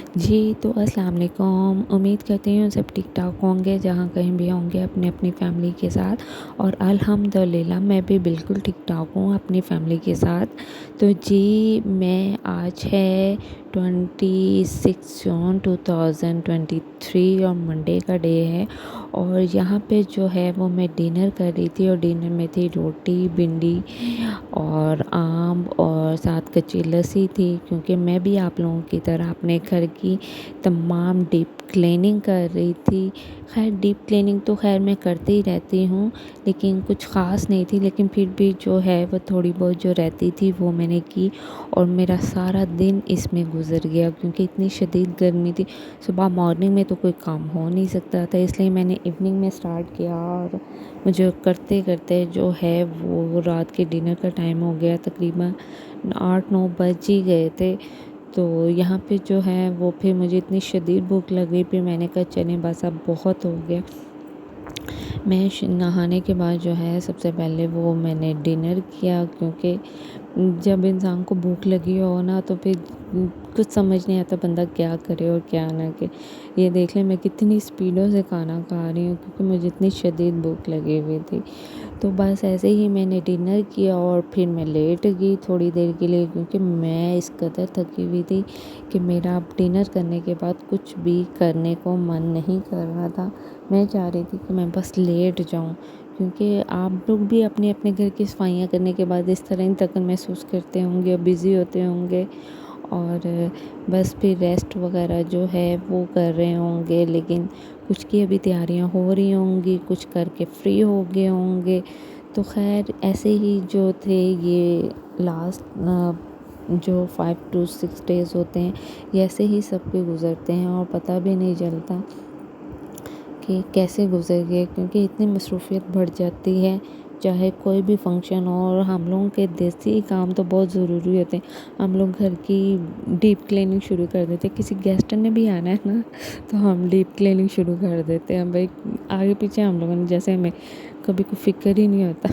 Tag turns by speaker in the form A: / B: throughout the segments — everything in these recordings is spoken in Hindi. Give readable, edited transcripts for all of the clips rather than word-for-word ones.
A: जी, तो अस्सलाम वालेकुम। उम्मीद करती हूँ सब ठीक-ठाक होंगे, जहाँ कहीं भी होंगे अपनी-अपनी फ़ैमिली के साथ और अल्हम्दुलिल्लाह मैं भी बिल्कुल ठीक-ठाक हूँ अपनी फ़ैमिली के साथ। तो जी, मैं आज है 26 जून 2023 और मंडे का डे है और यहाँ पे जो है वो मैं डिनर कर रही थी और डिनर में थी रोटी, भिंडी और आम और साथ कच्ची लस्सी थी, क्योंकि मैं भी आप लोगों की तरह अपने घर की तमाम डीप क्लीनिंग कर रही थी। खैर डीप क्लीनिंग तो खैर मैं करती ही रहती हूँ, लेकिन कुछ ख़ास नहीं थी, लेकिन फिर भी जो है वो थोड़ी बहुत जो रहती थी वो मैंने की और मेरा सारा दिन इसमें गुज़र गया, क्योंकि इतनी शदीद गर्मी थी। सुबह मॉर्निंग में तो कोई काम हो नहीं सकता था, इसलिए मैंने इवनिंग में स्टार्ट किया और मुझे करते करते जो है वो रात के डिनर का टाइम हो गया, तकरीबन 8-9 बज ही गए थे। तो यहाँ पे जो है वो फिर मुझे इतनी शदीद भूख लग गई, फिर मैंने कहा चलें बस अब बहुत हो गया। मैं नहाने के बाद जो है सबसे पहले वो मैंने डिनर किया, क्योंकि जब इंसान को भूख लगी हो ना तो फिर कुछ समझ नहीं आता बंदा क्या करे और क्या ना करे। ये देख लें मैं कितनी स्पीडों से खाना खा रही हूँ, क्योंकि मुझे इतनी शदीद भूख लगी हुई थी। तो बस ऐसे ही मैंने डिनर किया और फिर मैं लेट गई थोड़ी देर के लिए, क्योंकि मैं इस कदर थकी हुई थी कि मेरा अब डिनर करने के बाद कुछ भी करने को मन नहीं कर रहा था। मैं चाह रही थी कि मैं बस लेट जाऊं, क्योंकि आप लोग भी अपने अपने घर की सफाइयाँ करने के बाद इस तरह ही थकन महसूस करते होंगे, बिज़ी होते होंगे और बस फिर रेस्ट वगैरह जो है वो कर रहे होंगे, लेकिन कुछ की अभी तैयारियां हो रही होंगी, कुछ करके फ्री हो गए होंगे। तो खैर ऐसे ही जो थे ये लास्ट जो 5 to 6 डेज़ होते हैं, ये ऐसे ही सबके गुज़रते हैं और पता भी नहीं चलता कि कैसे गुज़र गए, क्योंकि इतनी मसरूफ़ियत बढ़ जाती है चाहे कोई भी फंक्शन हो। और हम लोगों के देसी काम तो बहुत ज़रूरी होते हैं। हम लोग घर की डीप क्लीनिंग शुरू कर देते हैं, किसी गेस्ट ने भी आना है ना तो हम डीप क्लीनिंग शुरू कर देते हैं भाई। आगे पीछे हम लोगों ने जैसे हमें कभी कोई फ़िक्र ही नहीं होता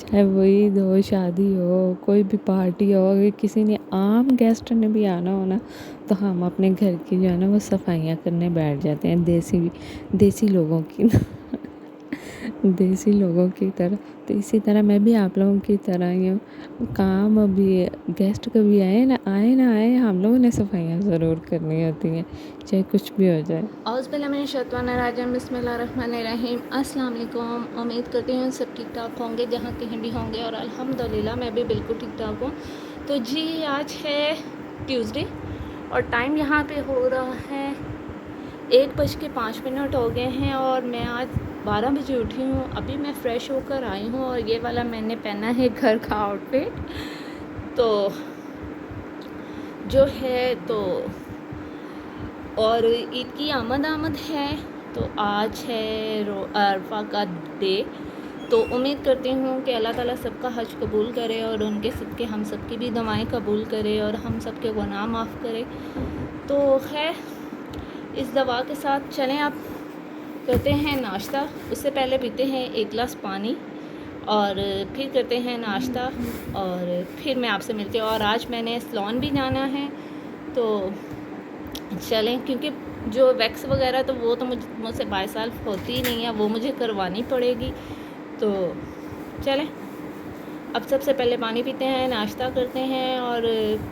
A: चाहे वो ईद हो, शादी हो, कोई भी पार्टी हो, अगर किसी ने आम गेस्ट ने भी आना हो ना तो हम अपने घर की जो है ना वो सफाइयाँ करने बैठ जाते हैं, देसी लोगों की देसी लोगों की तरह। तो इसी तरह मैं भी आप लोगों की तरह ही हूँ। काम अभी गेस्ट कभी आए ना आए, हम लोगों ने सफाइयाँ ज़रूर करनी होती हैं, चाहे कुछ भी हो जाए।
B: औज़ुबिल्लाहिमिनश्शैतानिर्रजीम बिस्मिल्लाहिर्रहमानिर्रहीम। अस्सलाम वालेकुम। उम्मीद करती हूँ सब ठीक ठाक होंगे, जहाँ कहीं भी होंगे और अल्हम्दुलिल्लाह मैं भी बिल्कुल ठीक ठाक हूँ। तो जी आज है ट्यूसडे और टाइम यहाँ पे हो रहा है 1:05 हो गए हैं और मैं आज 12 बजे उठी हूँ। अभी मैं फ़्रेश होकर आई हूँ और ये वाला मैंने पहना है घर का आउटफिट। तो जो है तो और ईद की आमद है, तो आज है अरफा का डे। तो उम्मीद करती हूँ कि अल्लाह ताला सबका हज कबूल करे और उनके सबके हम सबकी भी दुआएं कबूल करे और हम सबके गुनाह माफ़ करे। तो खैर इस दवा के साथ चलें, आप करते हैं नाश्ता। उससे पहले पीते हैं एक गिलास पानी और फिर करते हैं नाश्ता और फिर मैं आपसे मिलती हूँ। और आज मैंने सैलून भी जाना है, तो चलें, क्योंकि जो वैक्स वगैरह तो वो तो मुझसे 22 साल होती ही नहीं है, वो मुझे करवानी पड़ेगी। तो चलें, अब सबसे पहले पानी पीते हैं, नाश्ता करते हैं और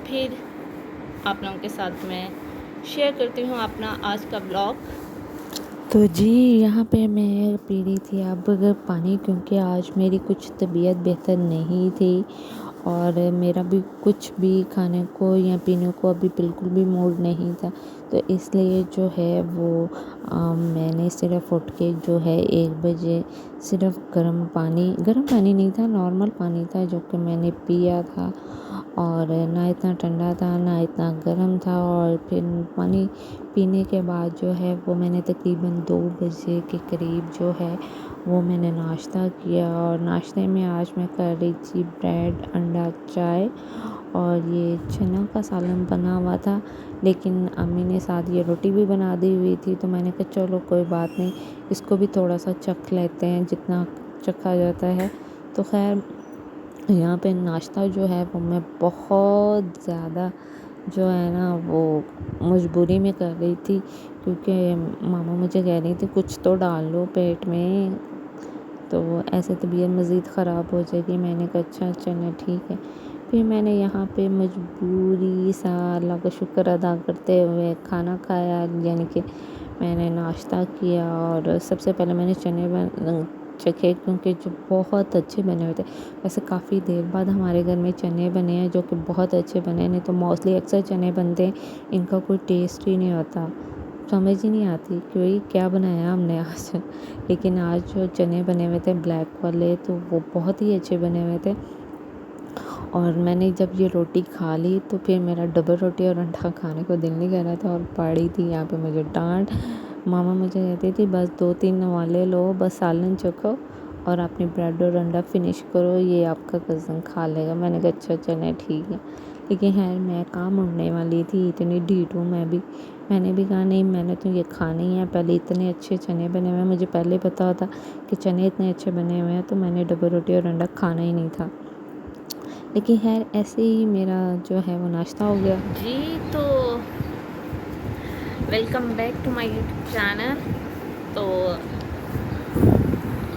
B: फिर आप लोगों के साथ मैं शेयर करती हूँ अपना आज का ब्लॉग।
A: तो जी यहाँ पे मैं पी रही थी अब पानी, क्योंकि आज मेरी कुछ तबीयत बेहतर नहीं थी और मेरा भी कुछ भी खाने को या पीने को अभी बिल्कुल भी मूड नहीं था। तो इसलिए जो है वो मैंने सिर्फ़ उठ के जो है 1 बजे सिर्फ़ गर्म पानी नहीं था, नॉर्मल पानी था जो कि मैंने पिया था और ना इतना ठंडा था ना इतना गर्म था। और फिर पानी पीने के बाद जो है वो मैंने तकरीबन 2 बजे के करीब जो है वो मैंने नाश्ता किया और नाश्ते में आज मैं कर रही थी ब्रेड, अंडा, चाय और ये चना का सालन बना हुआ था, लेकिन अम्मी ने साथ ये रोटी भी बना दी हुई थी। तो मैंने कहा चलो कोई बात नहीं, इसको भी थोड़ा सा चख लेते हैं जितना चखा जाता है। तो खैर यहाँ पे नाश्ता जो है वो मैं बहुत ज़्यादा जो है ना वो मजबूरी में कर रही थी, क्योंकि मामा मुझे कह रही थी कुछ तो डाल लो पेट में, तो ऐसे तबीयत मज़ीद ख़राब हो जाएगी। मैंने कहा अच्छा चलो ठीक है। फिर मैंने यहाँ पे मजबूरी सा अल्लाह का शुक्र अदा करते हुए खाना खाया, यानी कि मैंने नाश्ता किया। और सबसे पहले मैंने चने चखे, क्योंकि जो बहुत अच्छे बने हुए थे। वैसे काफ़ी देर बाद हमारे घर में चने बने हैं जो कि बहुत अच्छे बने, नहीं तो मोस्टली अक्सर चने बनते हैं इनका कोई टेस्ट ही नहीं होता, समझ ही नहीं आती कि क्या बनाया हमने आज। लेकिन आज जो चने बने हुए थे ब्लैक वाले, तो वो बहुत ही अच्छे बने हुए थे। और मैंने जब ये रोटी खा ली तो फिर मेरा डबल रोटी और अंडा खाने को दिल नहीं कर रहा था, और पड़ी थी यहाँ पे मुझे डांट। मामा मुझे कहती थी बस 2-3 नवाले लो, बस सालन चखो और अपनी ब्रेड और अंडा फिनिश करो, ये आपका कज़न खा लेगा। मैंने कहा अच्छा चले ठीक है। लेकिन खैर मैं कहाँ मुड़ने वाली थी, इतनी ढीठ हूँ मैं भी। मैंने भी कहा नहीं, मैंने तो ये खाने ही है। पहले इतने अच्छे चने बने हुए हैं, मुझे पहले पता होता कि चने इतने अच्छे बने हुए हैं तो मैंने डबल रोटी और अंडा खाना ही नहीं था। लेकिन खैर ऐसे ही मेरा जो है वो नाश्ता हो गया।
B: जी तो welcome back to my YouTube channel. तो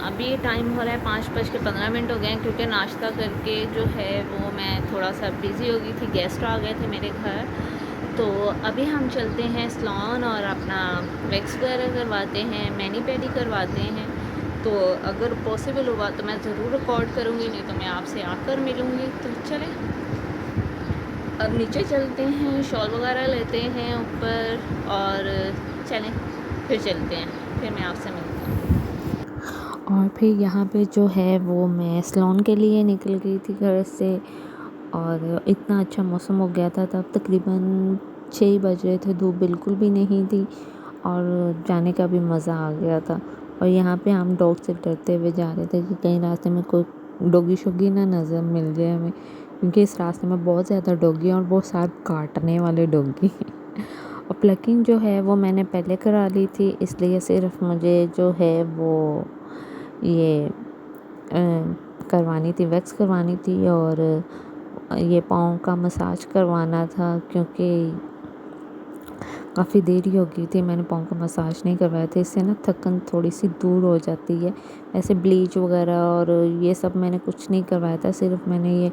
B: अभी टाइम हो रहा है 5:15 हो गए हैं, क्योंकि नाश्ता करके जो है वो मैं थोड़ा सा बिज़ी हो गई थी, गेस्ट आ गए थे मेरे घर। तो अभी हम चलते हैं सैलून और अपना वैक्स वगैरह करवाते हैं, मैनी पेडी करवाते हैं। तो अगर पॉसिबल हुआ तो मैं ज़रूर रिकॉर्ड करूँगी, नहीं तो मैं आपसे आकर मिलूँगी। तो चलें अब नीचे चलते हैं, शॉल वगैरह लेते हैं ऊपर और चलें फिर चलते हैं, फिर मैं आपसे मिलती हूँ।
A: और फिर यहाँ पे जो है वो मैं सैलून के लिए निकल गई थी घर से, और इतना अच्छा मौसम हो गया था तब तकरीबन 6 बज रहे थे, धूप बिल्कुल भी नहीं थी और जाने का भी मज़ा आ गया था। और यहाँ पे हम डॉग से डरते हुए जा रहे थे कि कहीं रास्ते में कोई डॉगी शोगी ना नज़र मिल जाए हमें, क्योंकि इस रास्ते में बहुत ज़्यादा डॉगी हैं और बहुत सारे काटने वाले डॉगी हैं। और प्लकिंग जो है वो मैंने पहले करा ली थी, इसलिए सिर्फ मुझे जो है वो ये करवानी थी, वैक्स करवानी थी और ये पाँव का मसाज करवाना था, क्योंकि काफ़ी देरी हो गई थी मैंने पाँव का मसाज नहीं करवाया था। इससे ना थकन थोड़ी सी दूर हो जाती है। ऐसे ब्लीच वगैरह और ये सब मैंने कुछ नहीं करवाया था, सिर्फ मैंने ये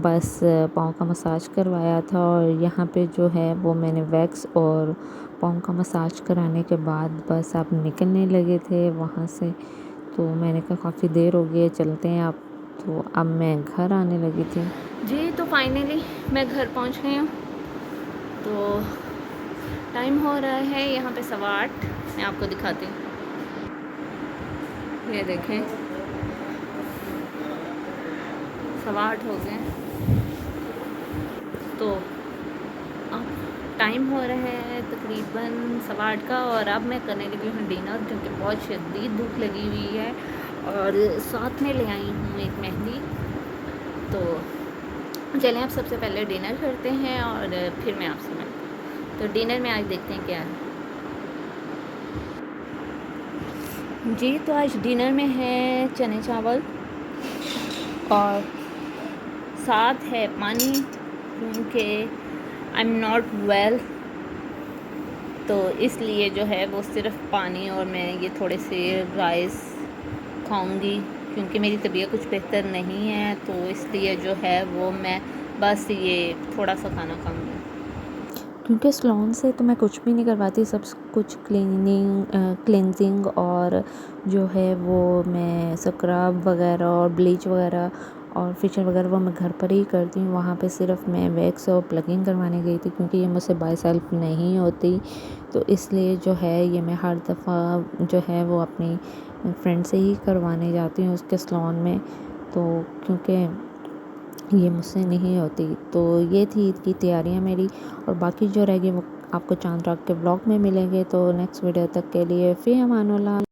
A: बस पाँव का मसाज करवाया था। और यहाँ पे जो है वो मैंने वैक्स और पाँव का मसाज कराने के बाद बस आप निकलने लगे थे वहाँ से। तो मैंने कहा काफ़ी देर हो गई है, चलते हैं आप। तो अब मैं घर आने लगी थी।
B: जी तो फाइनली मैं घर पहुंच गई हूँ। तो टाइम हो रहा है यहाँ पे 8:15, मैं आपको दिखाती हूँ, ये देखें 8:15 हो गए। तो अब टाइम हो रहा है तकरीबन 8:15 का, और अब मैं करने लगी हूँ डिनर, क्योंकि बहुत शदीद भूख लगी हुई है। और साथ में ले आई हूँ एक मेहंदी। तो चलें अब सबसे पहले डिनर करते हैं और फिर मैं आपसे मिलती हूँ। तो डिनर में आज देखते हैं क्या है। जी तो आज डिनर में है चने चावल और साथ है पानी, क्योंकि आई एम नॉट वेल, तो इसलिए जो है वो सिर्फ पानी, और मैं ये थोड़े से राइस खाऊंगी, क्योंकि मेरी तबीयत कुछ बेहतर नहीं है। तो इसलिए जो है वो मैं बस ये थोड़ा सा खाना खाऊंगी।
A: क्योंकि सैलून से तो मैं कुछ भी नहीं करवाती, सब कुछ क्लिनजिंग और जो है वो मैं स्क्रब वगैरह और ब्लीच वगैरह और फेशियल वगैरह वो मैं घर पर ही करती हूँ। वहाँ पे सिर्फ मैं वैक्स और प्लगिंग करवाने गई थी, क्योंकि ये मुझसे बाय सेल्फ नहीं होती। तो इसलिए जो है ये मैं हर दफ़ा जो है वो अपनी फ्रेंड से ही करवाने जाती हूँ उसके सैलून में, तो क्योंकि ये मुझसे नहीं होती। तो ये थी ईद की तैयारियाँ मेरी, और बाकी जो रह गई वो आपको चांद रात के ब्लॉग में मिलेंगे। तो नेक्स्ट वीडियो तक के लिए फ़ी अमानुल्लाह।